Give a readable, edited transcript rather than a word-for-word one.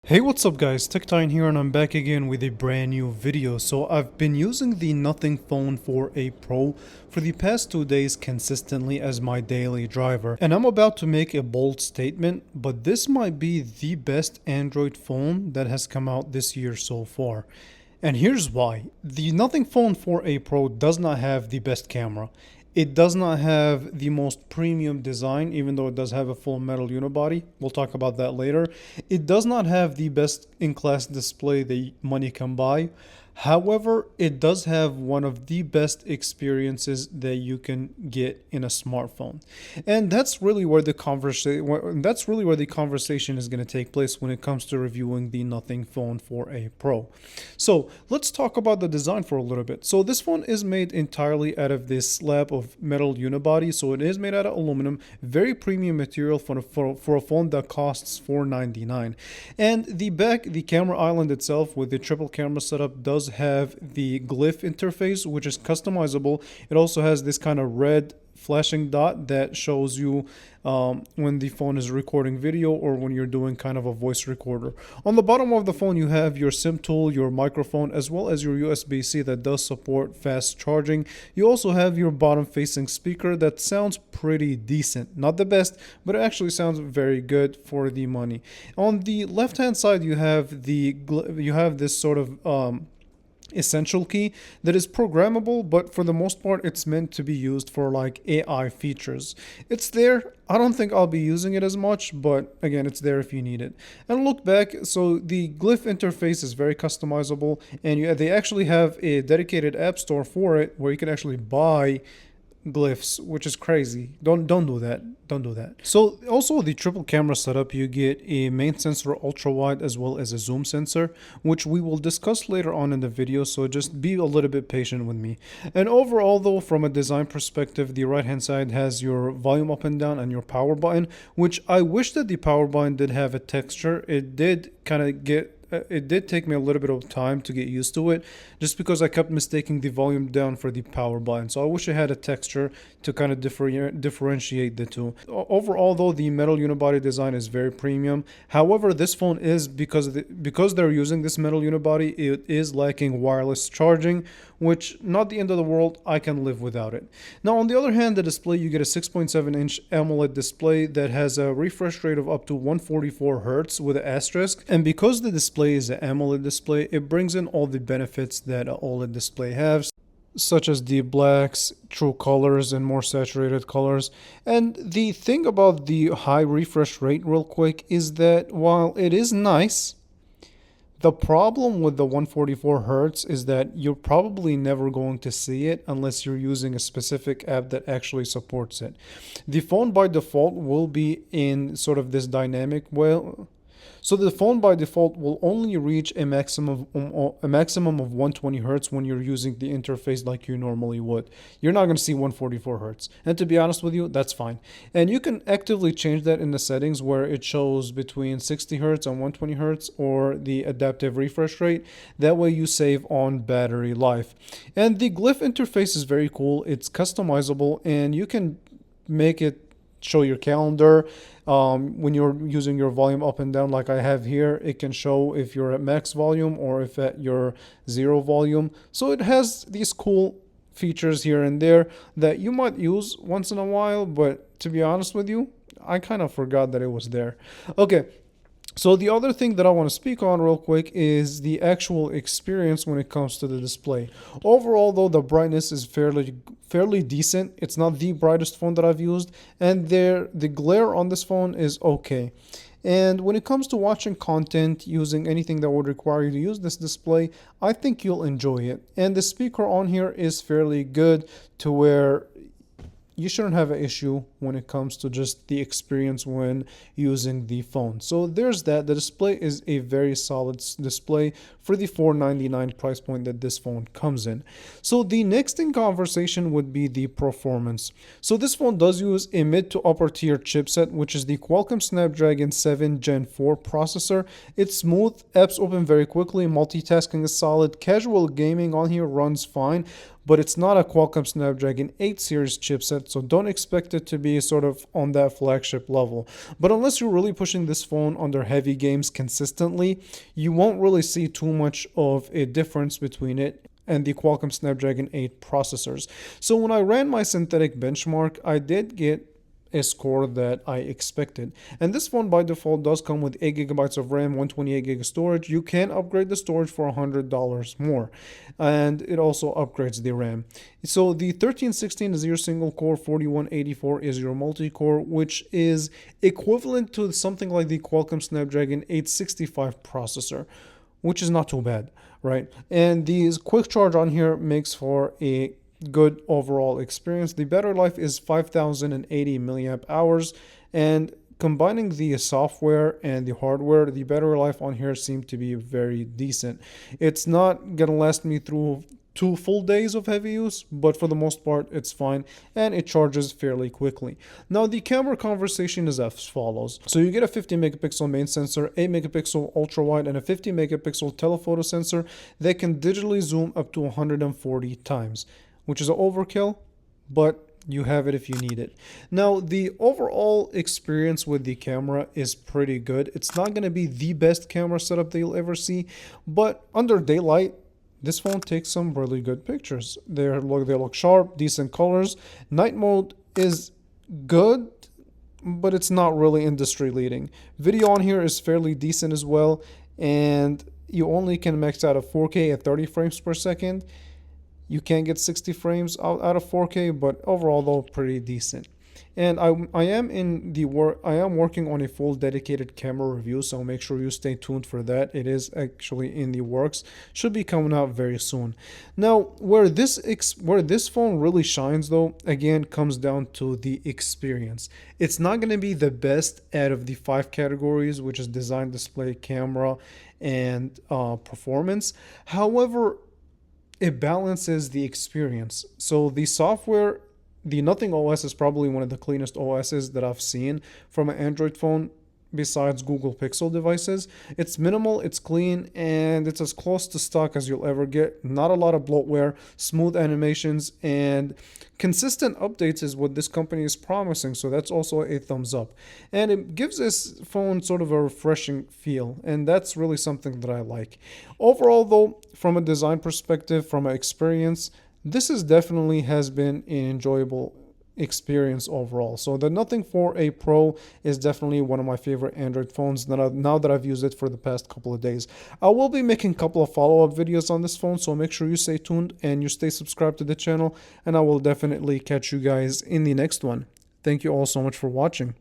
Hey, what's up guys, TechTine here and I'm back again with a brand new video. So I've been using the Nothing Phone 4a Pro for the past 2 days consistently as my daily driver. And I'm about to make a bold statement, but this might be the best Android phone that has come out this year so far. And here's why. The Nothing Phone 4a Pro does not have the best camera. It does not have the most premium design, even though it does have a full metal unibody. We'll talk about that later. It does not have the best in-class display that money can buy. However, it does have one of the best experiences that you can get in a smartphone. And that's really where the conversation is going to take place when it comes to reviewing the Nothing Phone 4a Pro. So, let's talk about the design for a little bit. So, this phone is made entirely out of this slab of metal unibody. So, it is made out of aluminum, very premium material for a phone that costs $499. And the camera island itself with the triple camera setup does have the glyph interface, which is customizable. It also has this kind of red flashing dot that shows you when the phone is recording video or when you're doing kind of a voice recorder. On the bottom of the phone, you have your SIM tool, your microphone, as well as your USB-C that does support fast charging. You also have your bottom-facing speaker that sounds pretty decent. Not the best, but it actually sounds very good for the money. On the left-hand side, you have this sort of essential key that is programmable, but for the most part it's meant to be used for like AI features. It's there. I don't think I'll be using it as much, but again, it's there if you need it. And look back, so the glyph interface is very customizable, and they actually have a dedicated app store for it where you can actually buy glyphs, which is crazy. Don't do that. Don't do that. So also the triple camera setup, you get a main sensor ultra wide as well as a zoom sensor, which we will discuss later on in the video, so just be a little bit patient with me. And overall though, from a design perspective, the right hand side has your volume up and down and your power button, which I wish that the power button did have a texture. It did take me a little bit of time to get used to it, just because I kept mistaking the volume down for the power button. So I wish it had a texture to kind of differentiate the two. Overall, though, the metal unibody design is very premium. However, this phone is, because they're using this metal unibody, it is lacking wireless charging, which not the end of the world. I can live without it. Now, on the other hand, the display, you get a 6.7-inch AMOLED display that has a refresh rate of up to 144 Hz with an asterisk, and because the display is an AMOLED display, it brings in all the benefits that an OLED display has, such as deep blacks, true colors, and more saturated colors. And the thing about the high refresh rate, real quick, is that while it is nice, the problem with the 144 Hertz is that you're probably never going to see it unless you're using a specific app that actually supports it. The phone by default will be in sort of this dynamic way. So the phone by default will only reach a maximum of 120 Hertz when you're using the interface like you normally would. You're not going to see 144 Hertz. And to be honest with you, that's fine. And you can actively change that in the settings where it shows between 60 Hertz and 120 Hertz or the adaptive refresh rate. That way you save on battery life. And the glyph interface is very cool. It's customizable and you can make it show your calendar. When you're using your volume up and down like I have here, it can show if you're at max volume or if at your zero volume. So it has these cool features here and there that you might use once in a while, but to be honest with you, I kind of forgot that it was there. Okay. So the other thing that I want to speak on real quick is the actual experience when it comes to the display. Overall, though, the brightness is fairly decent. It's not the brightest phone that I've used, and the glare on this phone is okay. And when it comes to watching content using anything that would require you to use this display, I think you'll enjoy it. And the speaker on here is fairly good to where you shouldn't have an issue when it comes to just the experience when using the phone. So there's that. The display is a very solid display for the $499 price point that this phone comes in. So the next in conversation would be the performance. So this phone does use a mid to upper tier chipset, which is the Qualcomm Snapdragon 7 Gen 4 processor. It's smooth, apps open very quickly, multitasking is solid, casual gaming on here runs fine. but it's not a Qualcomm Snapdragon 8 series chipset, so don't expect it to be sort of on that flagship level. But unless you're really pushing this phone under heavy games consistently, you won't really see too much of a difference between it and the Qualcomm Snapdragon 8 processors. So when I ran my synthetic benchmark, I did get a score that I expected. And this phone by default does come with 8 gigabytes of RAM, 128 gig of storage. You can upgrade the storage for $100 more. And it also upgrades the RAM. So the 1316 is your single core, 4184 is your multi-core, which is equivalent to something like the Qualcomm Snapdragon 865 processor, which is not too bad, right? And the quick charge on here makes for a good overall experience. The battery life is 5080 milliamp hours, and combining the software and the hardware, the battery life on here seemed to be very decent. It's not gonna last me through 2 full days of heavy use, but for the most part it's fine, and it charges fairly quickly. Now the camera conversation is as follows. So you get a 50 megapixel main sensor, 8 megapixel ultra wide, and a 50 megapixel telephoto sensor that can digitally zoom up to 140 times, which is an overkill, but you have it if you need it. Now, the overall experience with the camera is pretty good. It's not going to be the best camera setup that you'll ever see, but under daylight, this phone takes some really good pictures. They look sharp, decent colors. Night mode is good, but it's not really industry leading. Video on here is fairly decent as well, and you only can max out at 4K at 30 frames per second. You can get 60 frames out of 4K, but overall though pretty decent. And I am working on a full dedicated camera review, so make sure you stay tuned for that. It is actually in the works. Should be coming out very soon. Now, where this phone really shines though, again, comes down to the experience. It's not going to be the best out of the 5 categories, which is design, display, camera, and performance. However, it balances the experience. So the software, the Nothing OS is probably one of the cleanest OSs that I've seen from an Android phone besides Google Pixel devices. It's minimal, it's clean, and it's as close to stock as you'll ever get. Not a lot of bloatware, smooth animations, and consistent updates is what this company is promising, so that's also a thumbs up. And it gives this phone sort of a refreshing feel, and that's really something that I like. Overall though, from a design perspective, from an experience, this is definitely has been an enjoyable experience overall. So the Nothing 4A Pro is definitely one of my favorite Android phones now that I've used it for the past couple of days. I will be making a couple of follow-up videos on this phone, so make sure you stay tuned and you stay subscribed to the channel, and I will definitely catch you guys in the next one. Thank you all so much for watching.